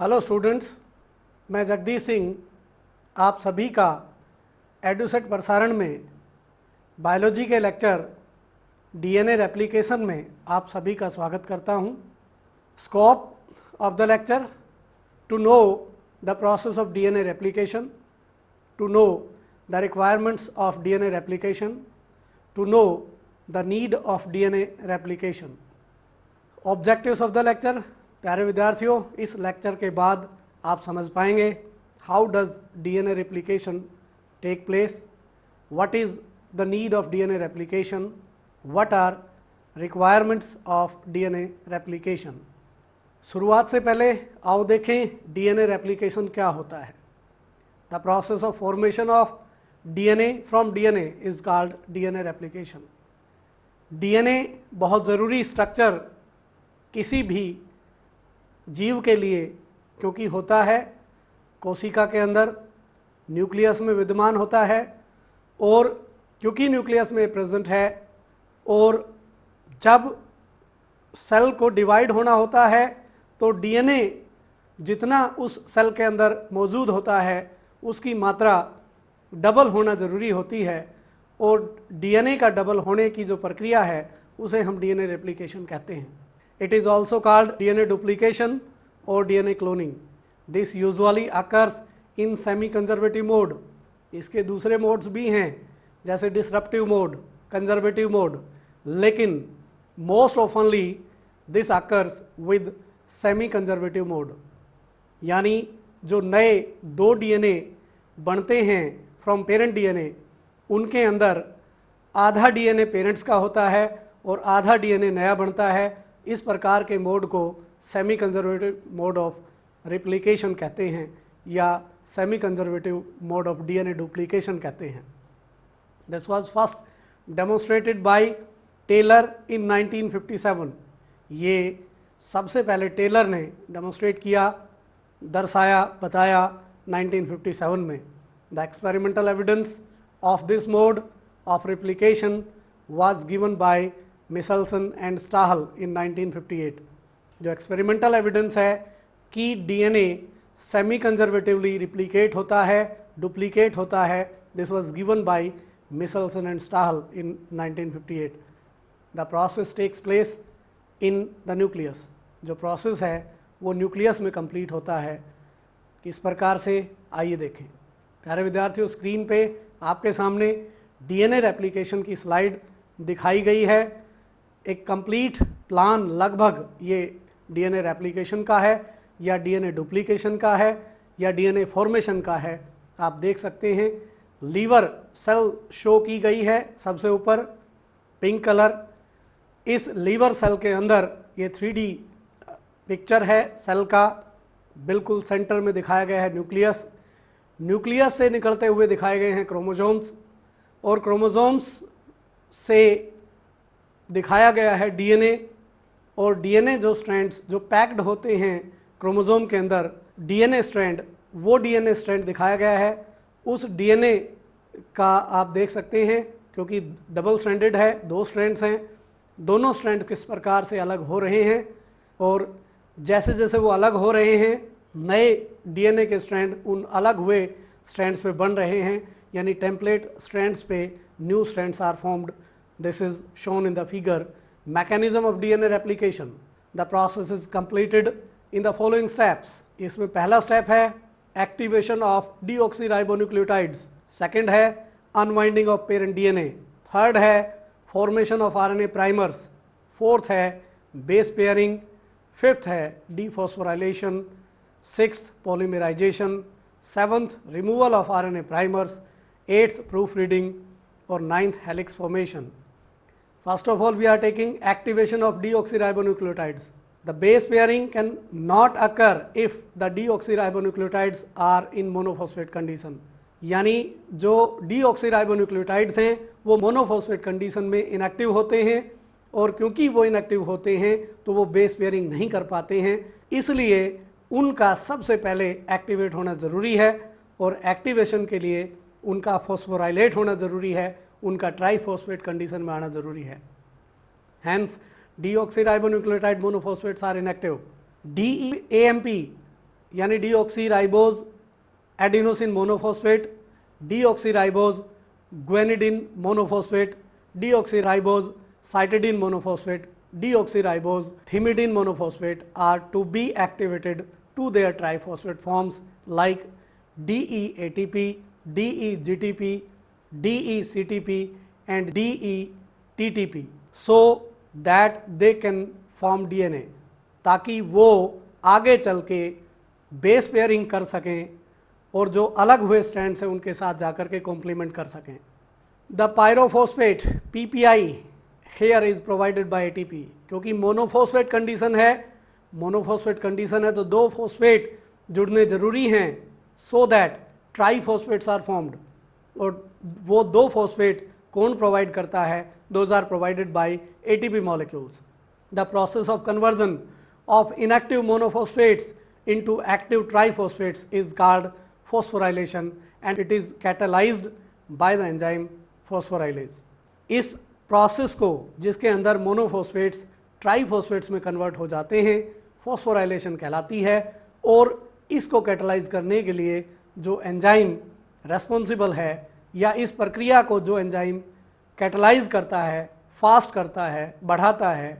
Hello students, मैं जगदीश सिंह आप सभी का एडुसेट प्रसारण में बायोलॉजी के लेक्चर डीएनए रेप्लिकेशन में आप सभी का स्वागत करता हूं। Scope of the lecture: to know the process of DNA replication, to know the requirements of DNA replication, to know the need of DNA replication. Objectives of the lecture: प्यारे विद्यार्थियों, इस लेक्चर के बाद आप समझ पाएंगे how does DNA replication take place, what is the need of DNA replication, what are requirements of DNA replication. शुरुआत से पहले आओ देखें डीएनए रेप्लिकेशन क्या होता है। The process of formation of DNA from DNA is called DNA replication. DNA बहुत ज़रूरी स्ट्रक्चर किसी भी जीव के लिए, क्योंकि होता है कोशिका के अंदर, न्यूक्लियस में विद्यमान होता है, और क्योंकि न्यूक्लियस में प्रेजेंट है, और जब सेल को डिवाइड होना होता है तो डीएनए जितना उस सेल के अंदर मौजूद होता है उसकी मात्रा डबल होना ज़रूरी होती है, और डीएनए का डबल होने की जो प्रक्रिया है उसे हम डीएनए रेप्लिकेशन कहते हैं। It is also called DNA duplication or DNA cloning. This usually occurs in semi-conservative mode. इसके दूसरे मोड्स भी हैं जैसे डिसरप्टिव मोड, कंजर्वेटिव मोड, लेकिन most ऑफनली this occurs with semi conservative mode. यानी जो नए दो डीएनए बनते हैं फ्रॉम पेरेंट डीएनए, उनके अंदर आधा डीएनए पेरेंट्स का होता है और आधा डीएनए नया बनता है। इस प्रकार के मोड को semi conservative mode of replication कहते हैं या semi conservative mode of DNA duplication कहते हैं। This was first demonstrated by Taylor in 1957। ये सबसे पहले टेलर ने डेमोन्स्ट्रेट किया, दर्शाया, बताया 1957 में। The experimental evidence of this mode of replication was given by Meselson and Stahl in 1958। जो एक्सपेरिमेंटल एविडेंस है कि डीएनए सेमी कंजर्वेटिवली रिप्लिकेट होता है, डुप्लीकेट होता है, this was given by Meselson and Stahl in 1958। The process takes place in the nucleus. जो process है वो न्यूक्लियस में कंप्लीट होता है। किस प्रकार से, आइए देखें। प्यारे विद्यार्थियों, स्क्रीन पे आपके सामने डीएनए रेप्लिकेशन की स्लाइड दिखाई गई है। एक कंप्लीट प्लान लगभग ये डीएनए रेप्लिकेशन का है या डीएनए डुप्लीकेशन का है या डीएनए फॉर्मेशन का है। आप देख सकते हैं लीवर सेल शो की गई है सबसे ऊपर, पिंक कलर। इस लीवर सेल के अंदर ये 3D पिक्चर है सेल का। बिल्कुल सेंटर में दिखाया गया है न्यूक्लियस। न्यूक्लियस से निकलते हुए दिखाए गए हैं क्रोमोसोम्स, और क्रोमोसोम्स से दिखाया गया है डीएनए। और डीएनए जो स्ट्रैंड्स जो पैक्ड होते हैं क्रोमोसोम के अंदर, डीएनए स्ट्रैंड, वो डीएनए स्ट्रैंड दिखाया गया है। उस डीएनए का आप देख सकते हैं, क्योंकि डबल स्ट्रैंडेड है, दो स्ट्रैंड्स हैं, दोनों स्ट्रैंड किस प्रकार से अलग हो रहे हैं, और जैसे जैसे वो अलग हो रहे हैं नए डीएनए के स्ट्रैंड उन अलग हुए स्ट्रैंड्स पे बन रहे हैं, यानी टेम्पलेट स्ट्रैंड्स पे new strands are formed. This is shown in the figure. Mechanism of DNA replication. The process is completed in the following steps. इसमें पहला स्टेप है एक्टिवेशन ऑफ डीऑक्सीराइबोन्यूक्लियोटाइड्स, सेकंड है unwinding of parent DNA, third है formation of RNA primers, fourth है base pairing, fifth है dephosphorylation, sixth polymerisation, seventh removal of RNA primers, eighth proof reading, और ninth helix formation. First of all, we are taking activation of deoxyribonucleotides. The base pairing can not occur if the deoxyribonucleotides are in monophosphate condition. यानी जो deoxyribonucleotides हैं वो monophosphate condition में inactive होते हैं, और क्योंकि वो इनएक्टिव होते हैं तो वो बेस पेयरिंग नहीं कर पाते हैं, इसलिए उनका सबसे पहले एक्टिवेट होना ज़रूरी है, और एक्टिवेशन के लिए उनका फॉस्फोराइलेट होना ज़रूरी है, उनका ट्राईफॉस्फेट कंडीशन में आना ज़रूरी है। Hence deoxyribonucleotide monophosphate are inactive. DEAMP यानी deoxyribose adenosine monophosphate, deoxyribose guanidine monophosphate, deoxyribose cytidine monophosphate, deoxyribose thymidine monophosphate are to be activated to their triphosphate forms like DEATP, DEGTP, DECTP and DETTP so that they can form DNA, ताकि वो आगे चल के base pairing कर सकें और जो अलग हुए स्ट्रैंड से उनके साथ जाकर के कॉम्प्लीमेंट कर सकें। The pyrophosphate PPI here is provided by ATP, क्योंकि मोनोफॉस्फेट कंडीशन है, मोनोफॉस्फेट कंडीशन है तो दो फॉस्फेट जुड़ने जरूरी हैं so that triphosphates are formed, और वो दो फॉस्फेट कौन प्रोवाइड करता है? Those are provided by ATP molecules. The process of conversion of inactive monophosphates into active triphosphates is called phosphorylation and it is catalysed by the enzyme phosphorylase. इस process को, जिसके अंदर मोनोफॉस्फेट्स ट्राईफॉस्फेट्स में कन्वर्ट हो जाते हैं, फॉस्फोराइलेशन कहलाती है। और इसको कैटलाइज करने के लिए जो एंजाइम रेस्पॉन्सिबल है या इस प्रक्रिया को जो एंजाइम कैटलाइज करता है, फास्ट करता है, बढ़ाता है,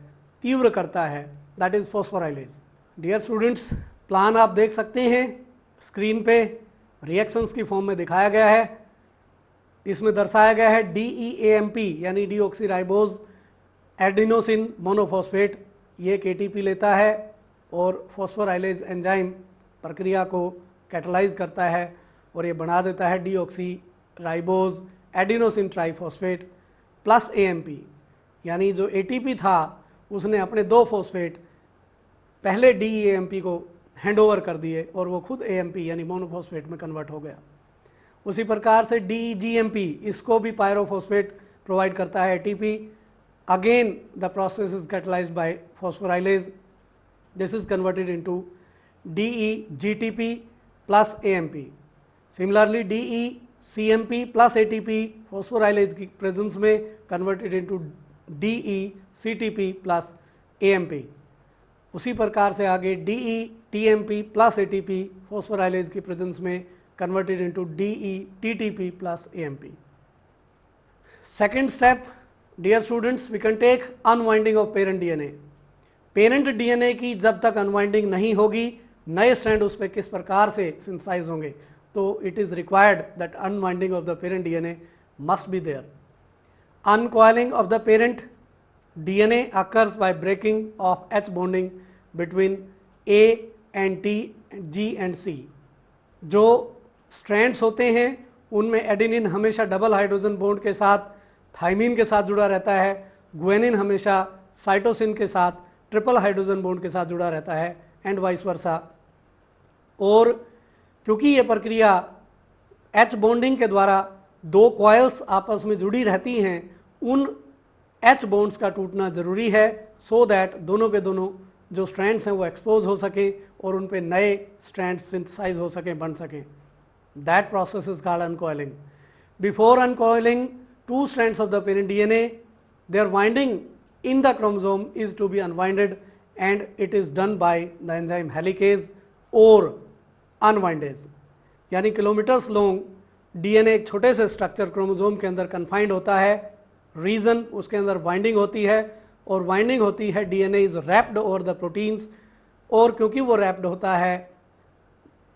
तीव्र करता है, that is phosphorylase. Dear students, plan आप देख सकते हैं स्क्रीन पे, रिएक्शंस की फॉर्म में दिखाया गया है। इसमें दर्शाया गया है DEAMP यानी डीऑक्सीराइबोज एडिनोसिन मोनोफॉस्फेट, ये एक ATP लेता है और फॉस्फोराइलेज एंजाइम प्रक्रिया को कैटलाइज करता है और ये बना देता है deoxyribose adenosine triphosphate plus AMP, यानी जो ATP था उसने अपने दो फॉस्फेट पहले DEAMP को हैंडओवर कर दिए और वो खुद AMP यानी मोनोफॉस्फेट में कन्वर्ट हो गया। उसी प्रकार से DEGMP, इसको भी पायरोफॉस्फेट प्रोवाइड करता है ATP। Again the process is catalysed by phosphorylase, this is converted into DEGTP plus AMP। Similarly DECMP plus ATP phosphorylase की प्रेजेंस में converted into DECTP plus AMP। उसी प्रकार से आगे DETMP प्लस ATP फॉस्फोराइलेज की presence में converted into DETTP plus AMP. Second step, dear students, we can take unwinding of parent DNA. Parent DNA की जब तक अनवाइंडिंग नहीं होगी, नए स्ट्रैंड उस पर किस प्रकार से सिंथेसाइज होंगे, तो it is required that unwinding of the parent DNA must be there. Uncoiling of the parent DNA occurs by breaking of H bonding between A and T, G and C. जो strands होते हैं उनमें adenine हमेशा double hydrogen bond के साथ thymine के साथ जुड़ा रहता है, ग्वेनिन हमेशा साइटोसिन के साथ ट्रिपल हाइड्रोजन बॉन्ड के साथ जुड़ा रहता है एंड वाइस वर्सा। और क्योंकि ये प्रक्रिया H बॉन्डिंग के द्वारा दो कॉइल्स आपस में जुड़ी रहती हैं, उन H बॉन्ड्स का टूटना ज़रूरी है सो दैट दोनों के दोनों जो स्ट्रैंड्स हैं वो एक्सपोज हो सकें और उन पे नए स्ट्रैंड्स सिंथेसाइज हो सकें, बन सकें। That process is called uncoiling. Before uncoiling two strands of the parent DNA, their winding in the chromosome is to be unwinded and it is done by the enzyme helicase or unwindase। यानी kilometres long DNA एक छोटे से structure chromosome के अंदर confined होता है, reason उसके अंदर वाइंडिंग होती है और वाइंडिंग होती है, DNA is wrapped over the proteins, और क्योंकि वो रैप्ड होता है,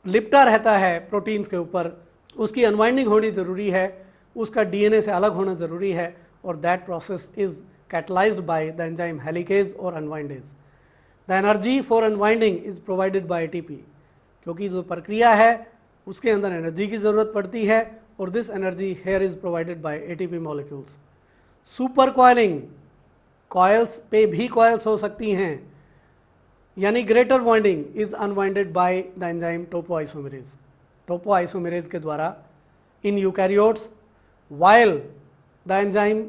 लिपटा रहता है प्रोटीन्स के ऊपर, उसकी अनवाइंडिंग होनी ज़रूरी है, उसका DNA से अलग होना ज़रूरी है, और that process is catalysed by the enzyme helicase और unwindase. The energy for unwinding is provided by ATP, क्योंकि जो प्रक्रिया है उसके अंदर एनर्जी की ज़रूरत पड़ती है और this energy here is provided by ATP molecules. Super coiling, coils पे भी कॉइल्स हो सकती हैं, यानी greater winding is unwinded by the enzyme topoisomerase, topoisomerase के द्वारा in eukaryotes, while the enzyme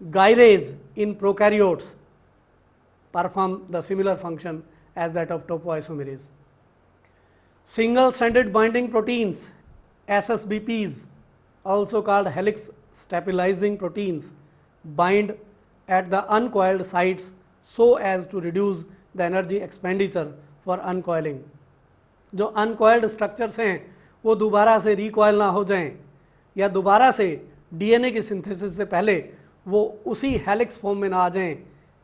gyrase in prokaryotes perform the similar function as that of topoisomerase. Single stranded binding proteins SSBPs, also called helix stabilizing proteins, bind at the uncoiled sites so as to reduce the energy expenditure for uncoiling. जो uncoiled structures हैं वो दोबारा से recoil ना हो जाएं, या दोबारा से डीएनए की सिंथेसिस से पहले वो उसी हेलिक्स फॉर्म में ना आ जाएं।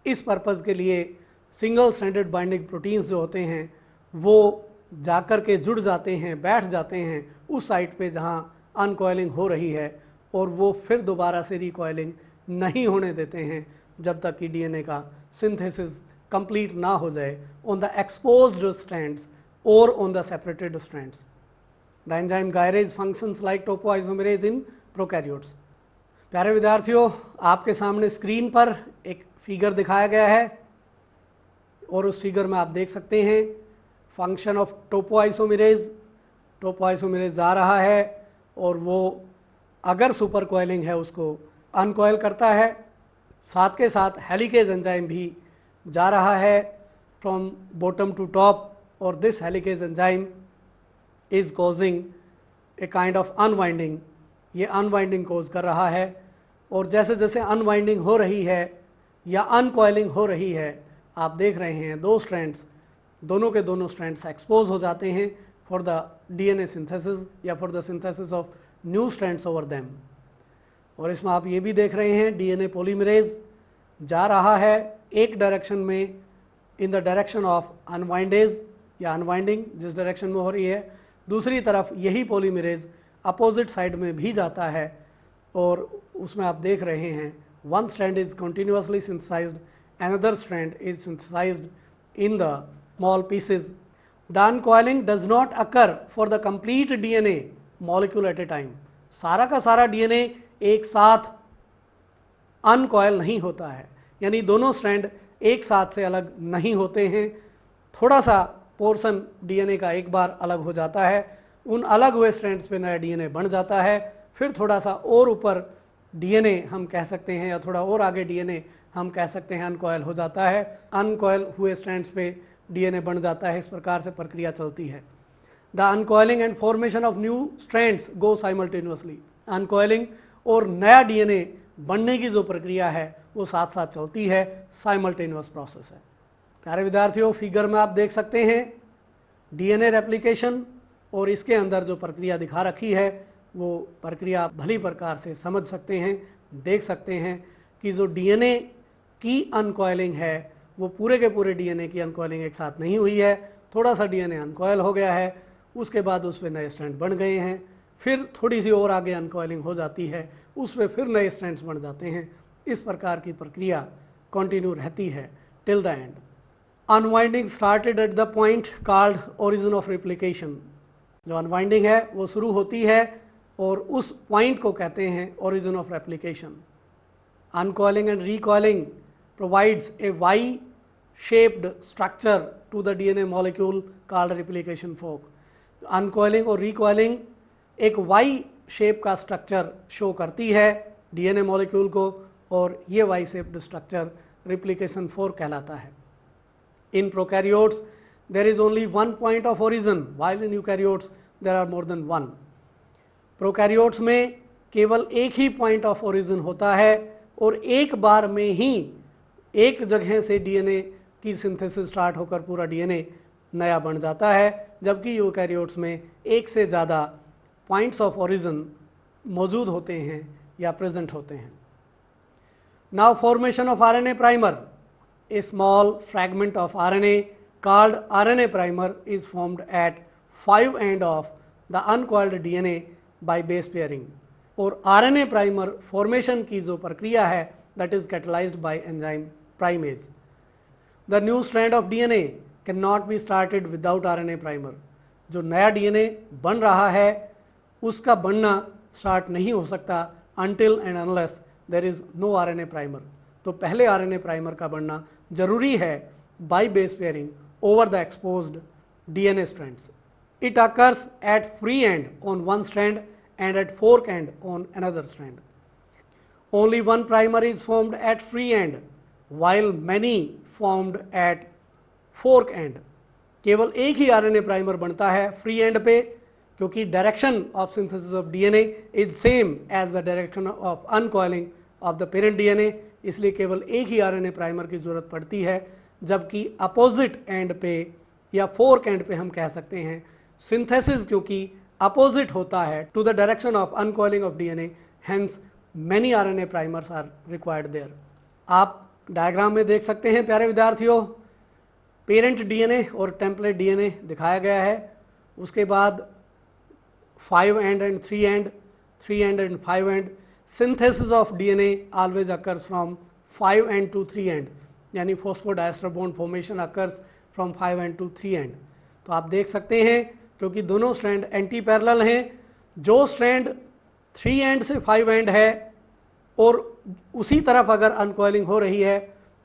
इस पर्पज़ के लिए सिंगल स्ट्रैंडेड बाइंडिंग प्रोटीन्स जो होते हैं वो जाकर के जुड़ जाते हैं, बैठ जाते हैं उस साइट पे जहाँ अनकॉइलिंग हो रही है, और वो फिर दोबारा से रिकॉइलिंग नहीं होने देते हैं जब तक कि डीएनए का सिंथेसिस कंप्लीट ना हो जाए ऑन द एक्सपोज्ड स्ट्रैंड्स और on the separated strands. The enzyme gyrase functions like topoisomerase in prokaryotes. प्यारे विद्यार्थियों, आपके सामने स्क्रीन पर एक फिगर दिखाया गया है और उस फिगर में आप देख सकते हैं फंक्शन ऑफ टोपोआइसोमेरेज। टोपोआइसोमेरेज आ रहा है और वो अगर सुपर कॉइलिंग है उसको अनकॉइल करता है, साथ के साथ हेलिकेज एंजाइम भी जा रहा है फ्रॉम बॉटम टू टॉप, और this helicase enzyme is causing a kind of unwinding. ये अनवाइंडिंग कोज कर रहा है, और जैसे जैसे अनवाइंडिंग हो रही है या अनकॉइलिंग हो रही है, आप देख रहे हैं दो स्ट्रैंड्स, दोनों के दोनों स्ट्रैंड्स एक्सपोज हो जाते हैं फॉर द डीएनए सिंथेसिस या for the synthesis of new strands over them. और इसमें आप ये भी देख रहे हैं डीएनए पॉलीमरेज जा रहा है एक डायरेक्शन में, इन द डायरेक्शन ऑफ अनवाइंडेज या अनवाइंडिंग जिस डायरेक्शन में हो रही है, दूसरी तरफ यही पॉलीमरेज अपोजिट साइड में भी जाता है, और उसमें आप देख रहे हैं one strand is continuously synthesized, another strand is synthesized in the small pieces. The uncoiling does not occur for the complete DNA molecule at a time. सारा का सारा डीएनए एक साथ अनकॉयल नहीं होता है, यानी दोनों स्ट्रैंड एक साथ से अलग नहीं होते हैं। थोड़ा सा पोर्शन डीएनए का एक बार अलग हो जाता है, उन अलग हुए स्ट्रैंड्स पे नया डीएनए बन जाता है, फिर थोड़ा सा और ऊपर डीएनए हम कह सकते हैं या थोड़ा और आगे डीएनए हम कह सकते हैं अनकॉयल हो जाता है, अनकॉयल हुए स्ट्रैंड्स पे डीएनए बन जाता है। इस प्रकार से प्रक्रिया चलती है। The uncoiling and formation of new strands go simultaneously. Uncoiling और नया डीएनए बनने की जो प्रक्रिया है वो साथ साथ चलती है, साइमल्टेनियस प्रोसेस है। प्यारे विद्यार्थियों, फिगर में आप देख सकते हैं डीएनए रेप्लिकेशन, और इसके अंदर जो प्रक्रिया दिखा रखी है वो प्रक्रिया आप भली प्रकार से समझ सकते हैं, देख सकते हैं कि जो डीएनए की अनकॉयलिंग है वो पूरे के पूरे डीएनए की अनकॉयलिंग एक साथ नहीं हुई है। थोड़ा सा डीएनए अनकॉयल हो गया है, उसके बाद उस पर नए स्ट्रैंड बन गए हैं, फिर थोड़ी सी और आगे अनकॉयलिंग हो जाती है, उस पर फिर नए स्ट्रैंड्स बन जाते हैं। इस प्रकार की प्रक्रिया कंटिन्यू रहती है till the end. Unwinding started at the point called origin of replication. जो अनवाइंडिंग है वो शुरू होती है और उस पॉइंट को कहते हैं origin of replication. Uncoiling and recoiling provides a Y-shaped structure to the DNA molecule called replication fork. Uncoiling और recoiling एक Y shape का स्ट्रक्चर शो करती है DNA मॉलिक्यूल को, और ये Y-shaped स्ट्रक्चर replication fork कहलाता है। In prokaryotes there is only one point of origin, while in eukaryotes there are more than one. Prokaryotes में केवल एक ही पॉइंट ऑफ ओरिजिन होता है और एक बार में ही एक जगह से डीएनए की सिंथेसिस स्टार्ट होकर पूरा डीएनए नया बन जाता है, जबकि यूकैरियोट्स में एक से ज़्यादा पॉइंट्स ऑफ ओरिजिन मौजूद होते हैं या प्रेजेंट होते हैं। Now formation of RNA primer. A small fragment of RNA called RNA primer is formed at 5 end of the uncoiled DNA by base pairing. और आरएनए प्राइमर फॉर्मेशन की जो प्रक्रिया है that is catalysed bye enzyme primase. The new strand of DNA can not be started without RNA primer. जो नया DNA बन रहा है उसका बनना स्टार्ट नहीं हो सकता until and unless there is no RNA primer. तो पहले आरएनए प्राइमर का बनना जरूरी है by base pairing over the exposed DNA strands. It occurs at free end on one strand and at fork end on another strand. Only one primer is formed at free end while many formed at fork end. केवल एक ही RNA primer बनता है free end पे, क्योंकि direction of synthesis of DNA is same as the direction of uncoiling of the parent DNA, इसलिए केवल एक ही RNA primer की ज़रूरत पड़ती है, जबकि अपोजिट एंड पे या फोर्क एंड पे हम कह सकते हैं सिंथेसिस क्योंकि अपोजिट होता है to the direction of uncoiling of DNA, hence many RNA primers are required there. आप डायग्राम में देख सकते हैं प्यारे विद्यार्थियों, पेरेंट डीएनए और टेम्पलेट डीएनए दिखाया गया है। उसके बाद 5 end 3 end, 3 end 5 end. Synthesis of DNA always occurs from 5 end to 3 end, यानी phosphodiester bond formation occurs from 5 end to 3 end. तो आप देख सकते हैं क्योंकि दोनों स्ट्रैंड एंटी पैरेलल हैं, जो स्ट्रैंड 3 एंड से 5 एंड है और उसी तरफ अगर अनकॉइलिंग हो रही है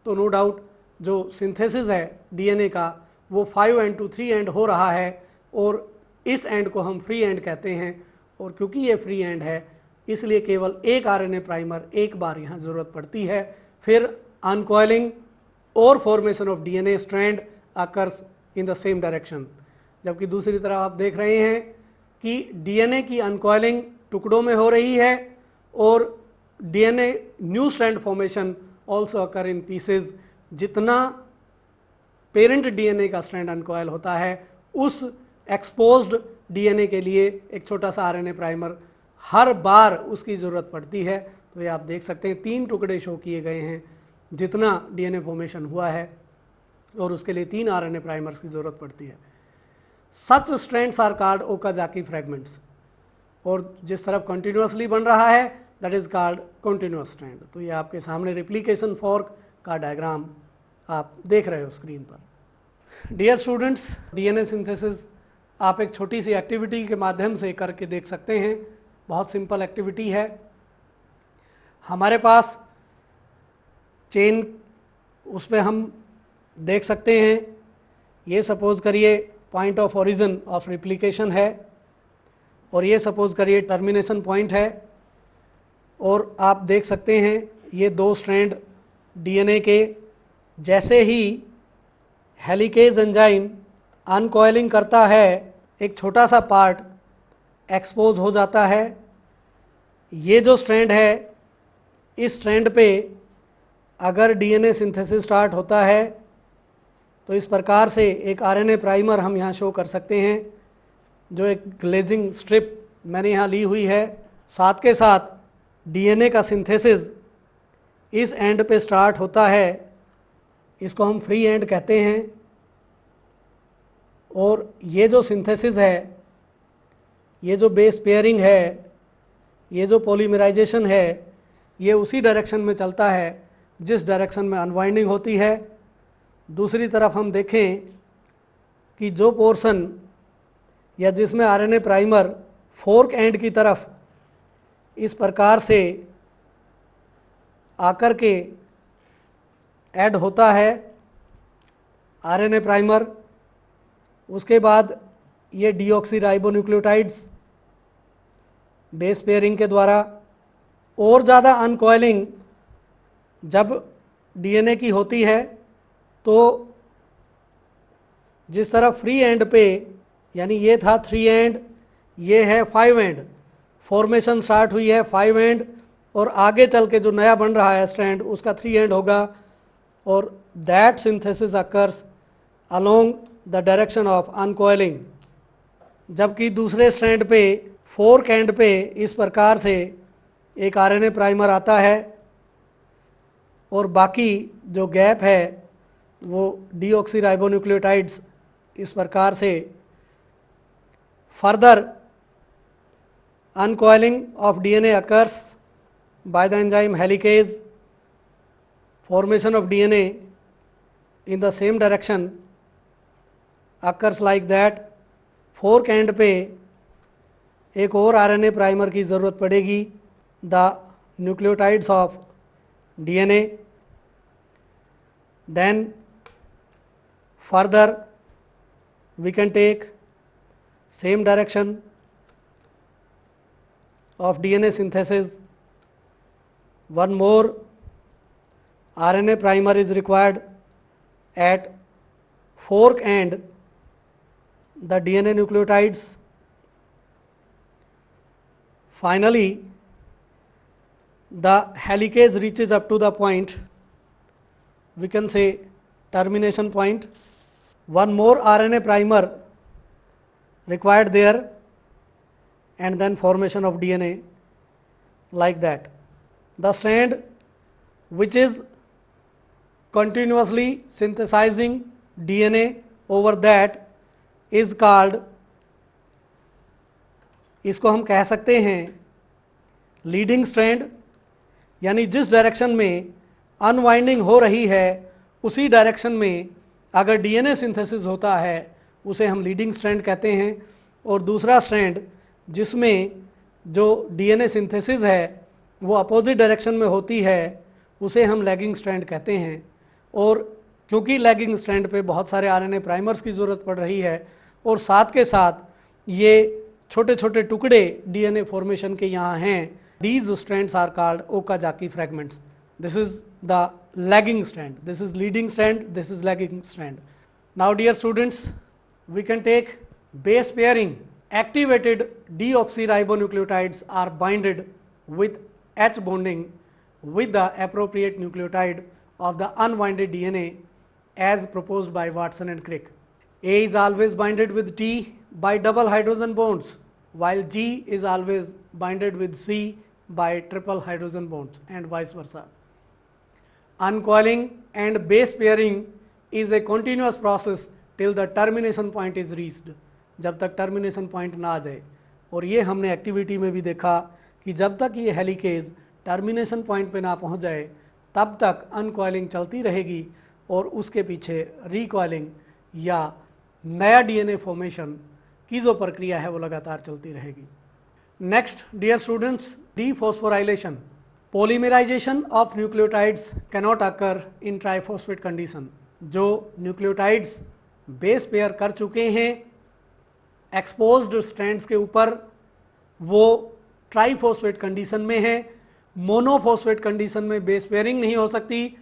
तो नो डाउट जो सिंथेसिस है डीएनए का वो 5 एंड टू 3 एंड हो रहा है और इस एंड को हम फ्री एंड कहते हैं। और क्योंकि ये फ्री एंड है इसलिए केवल एक आरएनए प्राइमर एक बार यहाँ ज़रूरत पड़ती है, फिर अनकॉइलिंग और formation of DNA strand occurs in the same direction. जबकि दूसरी तरफ आप देख रहे हैं कि डीएनए की अनकॉइलिंग टुकड़ों में हो रही है और DNA new strand formation also occur in pieces. जितना पेरेंट डीएनए का स्ट्रैंड अनकॉइल होता है उस एक्सपोज्ड डीएनए के लिए एक छोटा सा आरएनए प्राइमर हर बार उसकी ज़रूरत पड़ती है। तो ये आप देख सकते हैं 3 टुकड़े शो किए गए हैं जितना डीएनए फॉर्मेशन हुआ है और उसके लिए 3 आरएनए प्राइमर्स की ज़रूरत पड़ती है। Such strands are called Okazaki fragments, और जिस तरफ कंटिन्यूसली बन रहा है that is called continuous strand. तो ये आपके सामने रिप्लिकेशन फॉर्क का डायग्राम आप देख रहे हो स्क्रीन पर। डियर स्टूडेंट्स, डीएनए सिंथेसिस आप एक छोटी सी एक्टिविटी के माध्यम से करके देख सकते हैं। बहुत सिंपल एक्टिविटी है। हमारे पास चेन, उस पर हम देख सकते हैं, ये सपोज करिए point of origin of replication है और ये सपोज करिए टर्मिनेशन पॉइंट है। और आप देख सकते हैं ये 2 स्ट्रैंड डीएनए के जैसे ही हेलिकेज एंजाइम अनकॉइलिंग करता है एक छोटा सा पार्ट एक्सपोज हो जाता है। ये जो स्ट्रैंड है इस स्ट्रैंड पे अगर डीएनए सिंथेसिस स्टार्ट होता है तो इस प्रकार से एक आरएनए प्राइमर हम यहाँ शो कर सकते हैं, जो एक ग्लेजिंग स्ट्रिप मैंने यहाँ ली हुई है। साथ के साथ डीएनए का सिंथेसिस इस एंड पे स्टार्ट होता है, इसको हम फ्री एंड कहते हैं। और ये जो सिंथेसिस है, ये जो बेस पेयरिंग है, ये जो पॉलीमराइजेशन है, ये उसी डायरेक्शन में चलता है जिस डायरेक्शन में अनवाइंडिंग होती है। दूसरी तरफ हम देखें कि जो पोर्शन या जिसमें आरएनए प्राइमर फोर्क एंड की तरफ इस प्रकार से आकर के ऐड होता है आरएनए प्राइमर, उसके बाद ये डीऑक्सीराइबोन्यूक्लियोटाइड्स बेस पेयरिंग के द्वारा और ज़्यादा अनकॉइलिंग जब डीएनए की होती है तो जिस तरह फ्री एंड पे, यानी ये था 3 एंड, ये है 5 एंड, फॉर्मेशन स्टार्ट हुई है 5 एंड और आगे चल के जो नया बन रहा है स्ट्रैंड उसका 3 एंड होगा और that synthesis occurs along the direction of uncoiling. जबकि दूसरे स्ट्रैंड पे फोर्क एंड पे इस प्रकार से एक आरएनए प्राइमर आता है और बाकी जो गैप है वो डीऑक्सीराइबोन्यूक्लियोटाइड्स इस प्रकार से further uncoiling of DNA occurs by the enzyme helicase, formation of DNA in the same direction occurs like that। Fork end पे एक और आरएनए प्राइमर की ज़रूरत पड़ेगी, the nucleotides of DNA. Then further we can take same direction of DNA synthesis। One more RNA primer is required at fork end the DNA nucleotides। Finally, the helicase reaches up to the point, we can say termination point। One more RNA primer required there, and then formation of DNA like that. The strand which is continuously synthesizing DNA over that is called, इसको हम कह सकते हैं leading strand, यानी जिस direction में unwinding हो रही है उसी डायरेक्शन में अगर डीएनए सिंथेसिस होता है उसे हम लीडिंग स्ट्रैंड कहते हैं। और दूसरा स्ट्रैंड जिसमें जो डीएनए सिंथेसिस है वो अपोजिट डायरेक्शन में होती है उसे हम लैगिंग स्ट्रैंड कहते हैं। और क्योंकि लैगिंग स्ट्रैंड पे बहुत सारे आरएनए प्राइमर्स की ज़रूरत पड़ रही है और साथ के साथ ये छोटे छोटे टुकड़े डीएनए फॉर्मेशन के यहाँ हैं, these strands are called Okazaki fragments. This is the lagging strand, this is leading strand, this is lagging strand. Now dear students, we can take base pairing. Activated deoxyribonucleotides are binded with H bonding with the appropriate nucleotide of the unwinded DNA as proposed by Watson and Crick. A is always binded with T by double hydrogen bonds, while G is always binded with C by triple hydrogen bonds, and vice versa. Uncoiling and base pairing is a continuous process till the termination point is reached. जब तक termination point ना आ जाए, और ये हमने activity में भी देखा कि जब तक ये हेलिकेज टर्मिनेशन पॉइंट पे ना पहुंच जाए तब तक अनकॉइलिंग चलती रहेगी और उसके पीछे रिकॉइलिंग या नया डीएनए फॉर्मेशन की जो प्रक्रिया है वो लगातार चलती रहेगी। Next, dear students, dephosphorylation. Polymerization of nucleotides cannot occur in triphosphate condition. जो न्यूक्लियोटाइड्स बेस पेयर कर चुके हैं एक्सपोज्ड स्ट्रैंड्स के ऊपर वो ट्राइफॉस्फेट कंडीशन में है, मोनोफॉस्फेट कंडीशन में बेस पेयरिंग नहीं हो सकती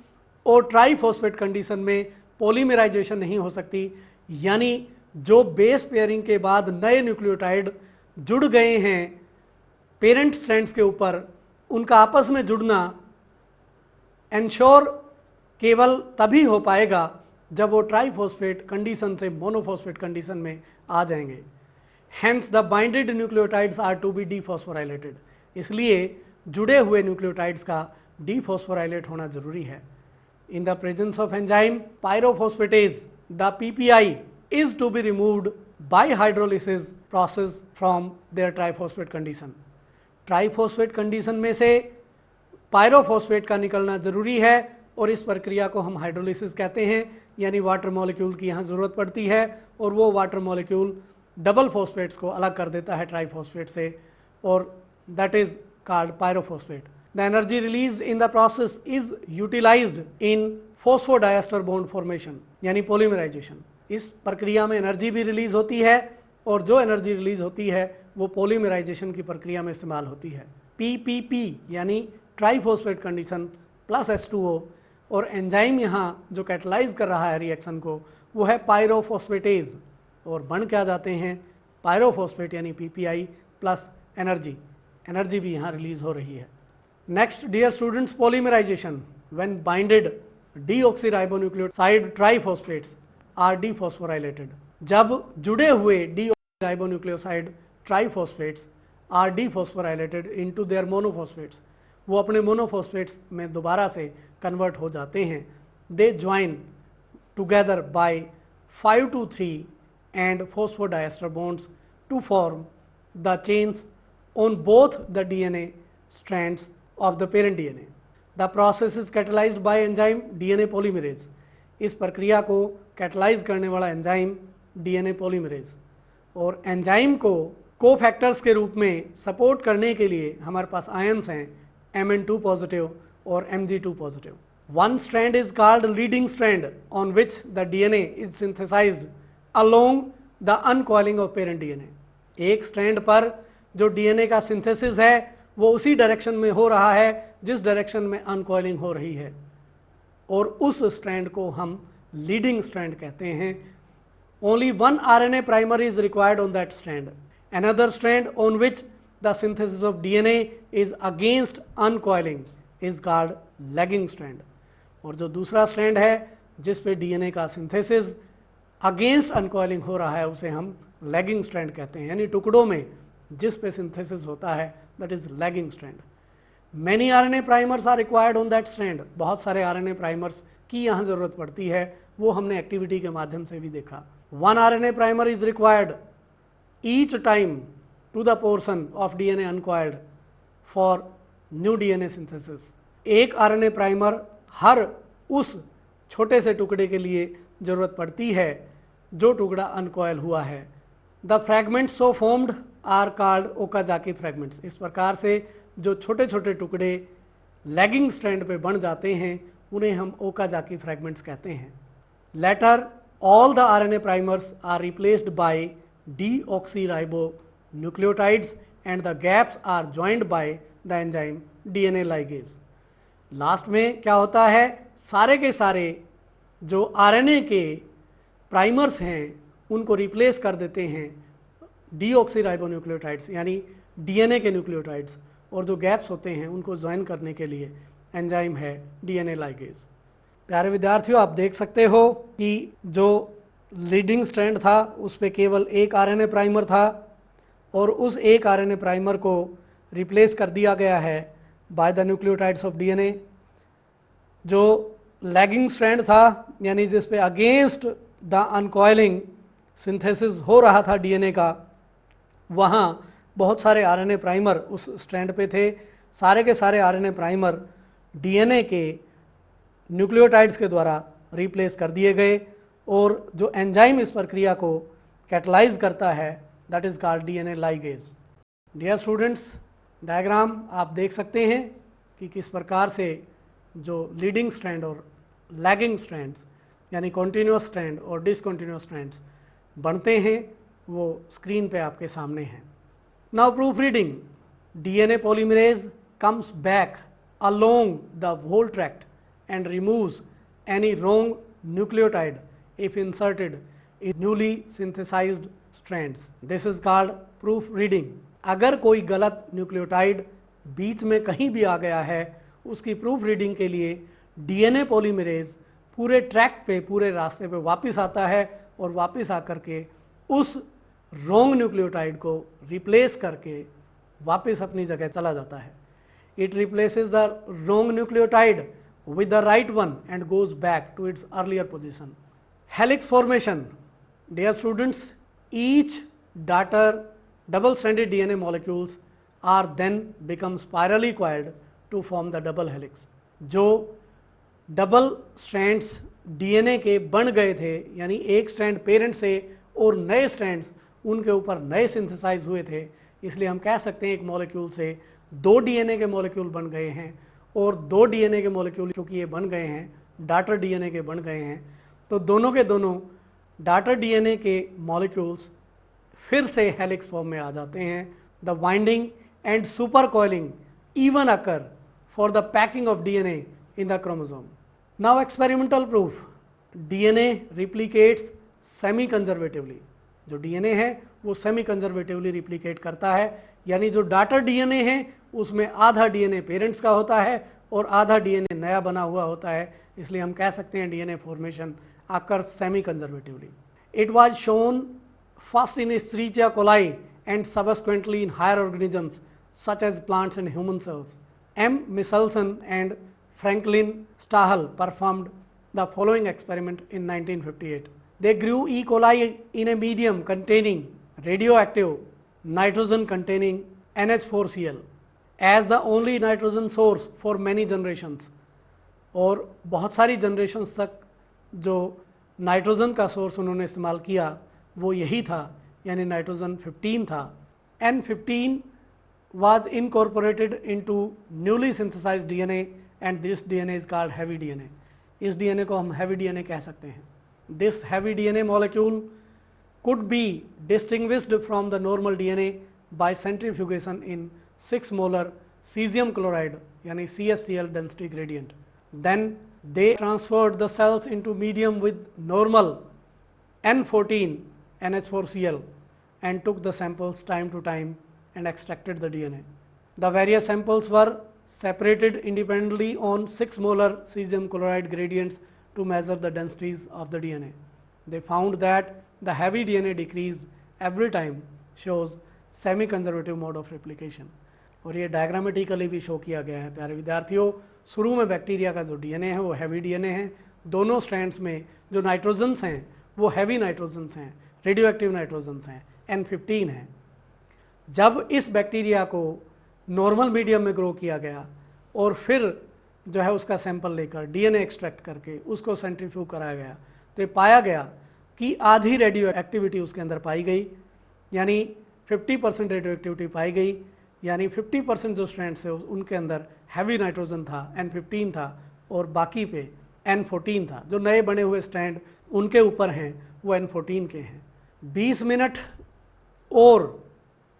और ट्राइफॉस्फेट कंडीशन में पॉलीमराइजेशन नहीं हो सकती। यानी जो बेस पेयरिंग के बाद नए न्यूक्लियोटाइड जुड़ गए हैं पेरेंट स्ट्रैंड्स के ऊपर, उनका आपस में जुड़ना एंश्योर केवल तभी हो पाएगा जब वो ट्राइफॉस्फेट कंडीशन से मोनोफॉस्फेट कंडीशन में आ जाएंगे। Hence the binded nucleotides are to be dephosphorylated. इसलिए जुड़े हुए न्यूक्लियोटाइड्स का डीफॉस्फोराइलेट होना जरूरी है। In the presence of enzyme pyrophosphatase the PPI is to be removed by hydrolysis process from their triphosphate condition. Triphosphate condition में से pyrophosphate का निकलना ज़रूरी है और इस प्रक्रिया को हम हाइड्रोलिसिस कहते हैं, यानी वाटर मॉलिक्यूल की यहाँ ज़रूरत पड़ती है और वो वाटर मॉलिक्यूल डबल फॉस्फेट्स को अलग कर देता है ट्राइफॉस्फेट से और that is called pyrophosphate. The energy released in the process is utilized in phosphodiester bond formation, यानी पॉलीमराइजेशन। इस प्रक्रिया में एनर्जी भी रिलीज होती है और जो एनर्जी रिलीज होती है वो पॉलीमराइजेशन की प्रक्रिया में इस्तेमाल होती है। पीपीपी यानी ट्राइफॉस्फेट कंडीशन प्लस H2O, और एंजाइम यहाँ जो कैटलाइज कर रहा है रिएक्शन को वो है पायरोफॉस्फेटेज, और बन क्या जाते हैं पायरोफॉस्फेट यानी पीपीआई प्लस एनर्जी भी यहाँ रिलीज हो रही है। Next dear students, polymerisation when binded deoxyribonucleoside triphosphates are dephosphorylated. जब जुड़े हुए deoxyribonucleoside triphosphates are dephosphorylated into their monophosphates, वो अपने मोनोफॉस्फेट्स में दोबारा से कन्वर्ट हो जाते हैं। They join together by 5 to 3 and phosphodiester bonds to form the chains on both the DNA strands of the parent DNA. The process is catalyzed by enzyme DNA polymerase. इस प्रक्रिया को कैटलाइज करने वाला enzyme DNA polymerase, और enzyme को cofactors के रूप में सपोर्ट करने के लिए हमारे पास आयंस हैं Mn2 पॉजिटिव और Mg2 positive. One strand is called leading strand on which the DNA is synthesized along the uncoiling of parent DNA. एक स्ट्रैंड पर जो डीएनए का सिंथेसिस है वो उसी डायरेक्शन में हो रहा है जिस डायरेक्शन में अनकॉइलिंग हो रही है, और उस स्ट्रैंड को हम लीडिंग स्ट्रैंड कहते हैं। Only one RNA primer is required on that strand. Another strand on which the synthesis of DNA is against uncoiling is called lagging strand. और जो दूसरा स्ट्रैंड है जिस पे डीएनए का सिंथेसिस अगेंस्ट अनकॉइलिंग हो रहा है उसे हम लैगिंग स्ट्रैंड कहते हैं, यानी टुकड़ों में जिस पे सिंथेसिस होता है that is lagging strand. Many RNA primers are required on that strand, बहुत सारे आरएनए प्राइमर्स की यहाँ ज़रूरत पड़ती है, वो हमने एक्टिविटी के माध्यम से भी देखा। One RNA primer is required each time to the portion of DNA uncoiled for new DNA synthesis. एक आरएनए प्राइमर हर उस छोटे से टुकड़े के लिए ज़रूरत पड़ती है जो टुकड़ा अनकॉयल हुआ है। The fragments so formed are called Okazaki fragments. इस प्रकार से जो छोटे छोटे टुकड़े लैगिंग स्ट्रैंड पे बन जाते हैं उन्हें हम ओकाजाकी फ्रैगमेंट्स कहते हैं। Later all the RNA primers are replaced by deoxyribonucleotides and the gaps are joined by the enzyme DNA ligase. Last में क्या होता है, सारे के सारे जो आरएनए के प्राइमर्स हैं उनको रिप्लेस कर देते हैं डीऑक्सीराइबोन्यूक्लियोटाइड्स यानी डीएनए के न्यूक्लियोटाइड्स, और जो गैप्स होते हैं उनको ज्वाइन करने के लिए एंजाइम है डीएनए लाइगेज। प्यारे विद्यार्थियों, आप देख सकते हो कि जो लीडिंग स्ट्रैंड था उस पर केवल एक आरएनए प्राइमर था और उस एक आरएनए प्राइमर को रिप्लेस कर दिया गया है by the nucleotides of DNA. जो लैगिंग स्ट्रैंड था यानी जिस पे अगेंस्ट द अनकॉइलिंग सिंथेसिस हो रहा था डीएनए का, वहाँ बहुत सारे आरएनए प्राइमर उस स्ट्रैंड पे थे। सारे के सारे आरएनए प्राइमर डीएनए के न्यूक्लियोटाइड्स के द्वारा रिप्लेस कर दिए गए और जो एंजाइम इस प्रक्रिया को कैटलाइज करता है that is called DNA ligase. Dear students, diagram आप देख सकते हैं कि किस प्रकार से जो लीडिंग स्ट्रैंड और लैगिंग स्ट्रैंड्स यानी कॉन्टीन्यूअस स्ट्रैंड और डिसकॉन्टीन्यूअस स्ट्रैंड्स बनते हैं, वो स्क्रीन पे आपके सामने हैं। Now proofreading, DNA polymerase comes back along the whole tract and removes any wrong nucleotide if inserted in newly synthesized strands. This is called proof reading. अगर कोई गलत न्यूक्लियोटाइड बीच में कहीं भी आ गया है, उसकी प्रूफ रीडिंग के लिए डीएनए पॉलीमरेज पूरे ट्रैक पे, पूरे रास्ते पे वापस आता है और वापस आकर के उस रॉन्ग न्यूक्लियोटाइड को रिप्लेस करके वापस अपनी जगह चला जाता है। It replaces the wrong nucleotide with the right one and goes back to its earlier position. Helix formation, dear students, each daughter double-stranded DNA molecules are then become spirally coiled to form the double helix. जो double strands DNA के बन गए थे यानी एक strand parent से और नए स्ट्रैंड्स उनके ऊपर नए सिंथेसाइज हुए थे, इसलिए हम कह सकते हैं एक मॉलिक्यूल से दो डीएनए के मॉलिक्यूल बन गए हैं और दो डीएनए के मॉलिक्यूल क्योंकि ये बन गए हैं डॉटर डीएनए के बन गए हैं, तो दोनों के दोनों डॉटर डीएनए के मॉलिक्यूल्स फिर से हेलिक्स फॉर्म में आ जाते हैं। The winding and super coiling even occur for the packing of DNA in the chromosome. Now experimental proof, DNA replicates semi conservatively. जो डीएनए है वो सेमी कंजर्वेटिवली रिप्लिकेट करता है, यानी जो डॉटर डीएनए है उसमें आधा डीएनए पेरेंट्स का होता है और आधा डीएनए नया बना हुआ होता है, इसलिए हम कह सकते हैं DNA formation occur semi conservatively. It was shown first in Escherichia coli and subsequently in higher organisms such as plants and human cells. M Meselson and Franklin Stahl performed the following experiment in 1958. They grew E. coli in a medium containing radioactive nitrogen containing NH4Cl as the only nitrogen source for many generations. और बहुत सारी generations तक जो nitrogen का source उन्होंने इस्तेमाल किया वो यही था, यानी नाइट्रोजन 15 था। N15 was incorporated into newly synthesized DNA and this DNA is called heavy DNA. इस DNA को हम heavy DNA कह सकते हैं। This heavy DNA molecule could be distinguished from the normal DNA by centrifugation in 6 molar cesium chloride यानी CaCl density gradient. Then they transferred the cells into medium with normal N14 NH4Cl and took the samples time to time and extracted the DNA. The various samples were separated independently on 6 molar cesium chloride gradients to measure the densities of the DNA. They found that the heavy DNA decreased every time shows semi conservative mode of replication. और ये diagrammatically भी show किया गया है। प्यारे विद्यार्थियों, शुरू में बैक्टीरिया का जो डीएनए है वो हैवी डीएनए है। दोनों स्ट्रैंड्स में जो नाइट्रोजन्स हैं वो हैवी नाइट्रोजन्स हैं, रेडियो एक्टिव नाइट्रोजन्स हैं, N15 है। जब इस बैक्टीरिया को नॉर्मल मीडियम में ग्रो किया गया और फिर जो है उसका सैंपल लेकर डीएनए एक्सट्रैक्ट करके उसको सेंट्रीफ्यूज कराया गया, तो ये पाया गया कि आधी रेडियो एक्टिविटी उसके अंदर पाई गई, यानी 50% रेडियो एक्टिविटी पाई गई, यानी 50% जो स्ट्रैंड्स थे उनके अंदर हैवी नाइट्रोजन था, N15 था, और बाकी पे N14 था। जो नए बने हुए स्ट्रैंड उनके ऊपर हैं वो N14 के हैं। 20 मिनट और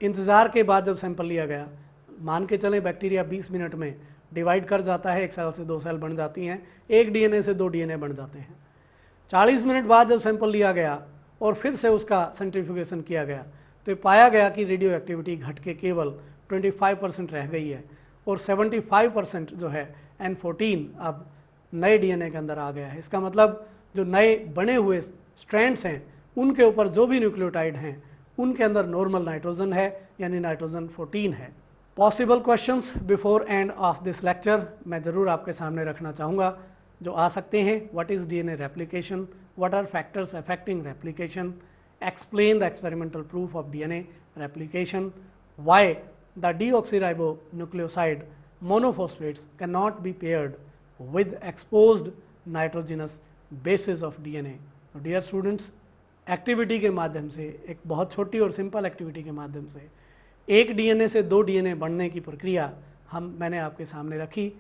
इंतज़ार के बाद जब सैंपल लिया गया, मान के चलें बैक्टीरिया 20 मिनट में डिवाइड कर जाता है, 1 सेल से 2 सेल बन जाती हैं, एक डीएनए से 2 डीएनए बन जाते हैं। 40 मिनट बाद जब सैंपल लिया गया और फिर से उसका सेंट्रीफ्यूगेशन किया गया, तो पाया गया कि रेडियो एक्टिविटी घट के केवल 25% रह गई है और 75% जो है N14 अब नए डीएनए के अंदर आ गया है। इसका मतलब जो नए बने हुए स्ट्रैंड्स हैं उनके ऊपर जो भी न्यूक्लियोटाइड हैं उनके अंदर नॉर्मल नाइट्रोजन है, यानी नाइट्रोजन 14 है। Possible questions before end of this lecture मैं ज़रूर आपके सामने रखना चाहूँगा जो आ सकते हैं। What is DNA replication, what are factors affecting replication, explain the experimental proof of DNA replication, why the deoxyribonucleoside monophosphates cannot be paired with exposed nitrogenous bases of DNA। तो डियर स्टूडेंट्स, एक्टिविटी के माध्यम से, एक बहुत छोटी और simple activity के माध्यम से एक डीएनए से 2 डीएनए बनने की प्रक्रिया मैंने आपके सामने रखी।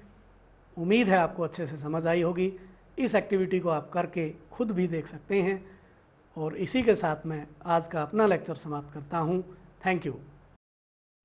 उम्मीद है आपको अच्छे से समझ आई होगी। इस एक्टिविटी को आप करके खुद भी देख सकते हैं। और इसी के साथ मैं आज का अपना लेक्चर समाप्त करता हूँ। Thank you.